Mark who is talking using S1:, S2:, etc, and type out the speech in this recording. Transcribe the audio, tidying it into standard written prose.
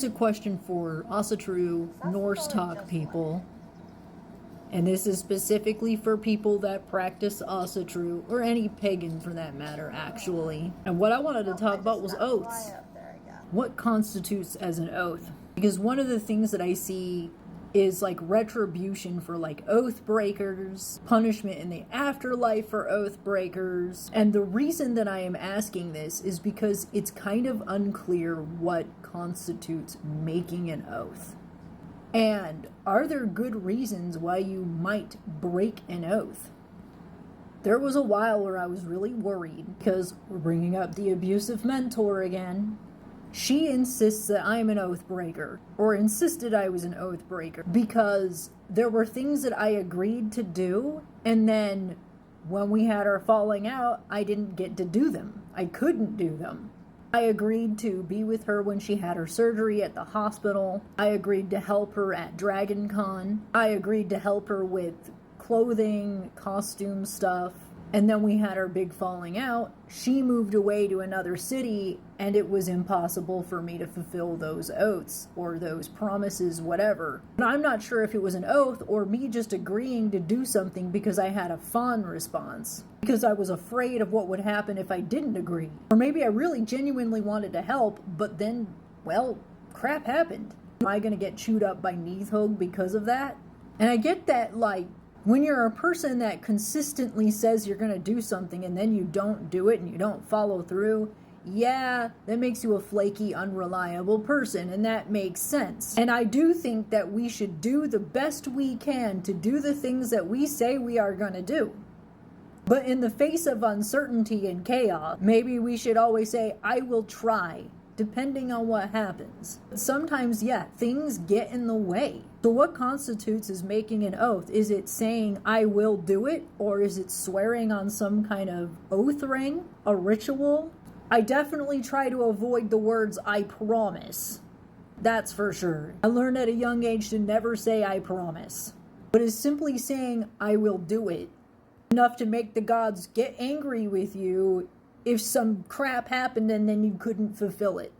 S1: here's a question for Asatru Norse talk people. And this is specifically for people that practice Asatru, or any pagan for that matter, actually. And what I wanted to talk about was oaths. What constitutes as an oath? Because one of the things that I see is like retribution for like oath breakers, punishment in the afterlife for oath breakers. And the reason that I am asking this is because it's kind of unclear what constitutes making an oath. And are there good reasons why you might break an oath? There was a while where I was really worried because we're bringing up the abusive mentor again. She insists that I'm an oath breaker, or insisted I was an oath breaker, because there were things that I agreed to do, and then when we had our falling out, I didn't get to do them. I couldn't do them. I agreed to be with her when she had her surgery at the hospital. I agreed to help her at Dragon Con. I agreed to help her with clothing, costume stuff. And then we had our big falling out. She moved away to another city, and it was impossible for me to fulfill those oaths or those promises, whatever. And I'm not sure if it was an oath or me just agreeing to do something because I had a fawn response, because I was afraid of what would happen if I didn't agree. Or maybe I really genuinely wanted to help, but then, well, crap happened. Am I going to get chewed up by Nidhogg because of that? And I get that, like, when you're a person that consistently says you're going to do something and then you don't do it and you don't follow through, yeah, that makes you a flaky, unreliable person, and that makes sense. And I do think that we should do the best we can to do the things that we say we are going to do. But in the face of uncertainty and chaos, maybe we should always say, I will try, depending on what happens. Sometimes, yeah, things get in the way. So what constitutes as making an oath? Is it saying, I will do it? Or is it swearing on some kind of oath ring? A ritual? I definitely try to avoid the words, I promise. That's for sure. I learned at a young age to never say, I promise. But is simply saying, I will do it, enough to make the gods get angry with you if some crap happened and then you couldn't fulfill it?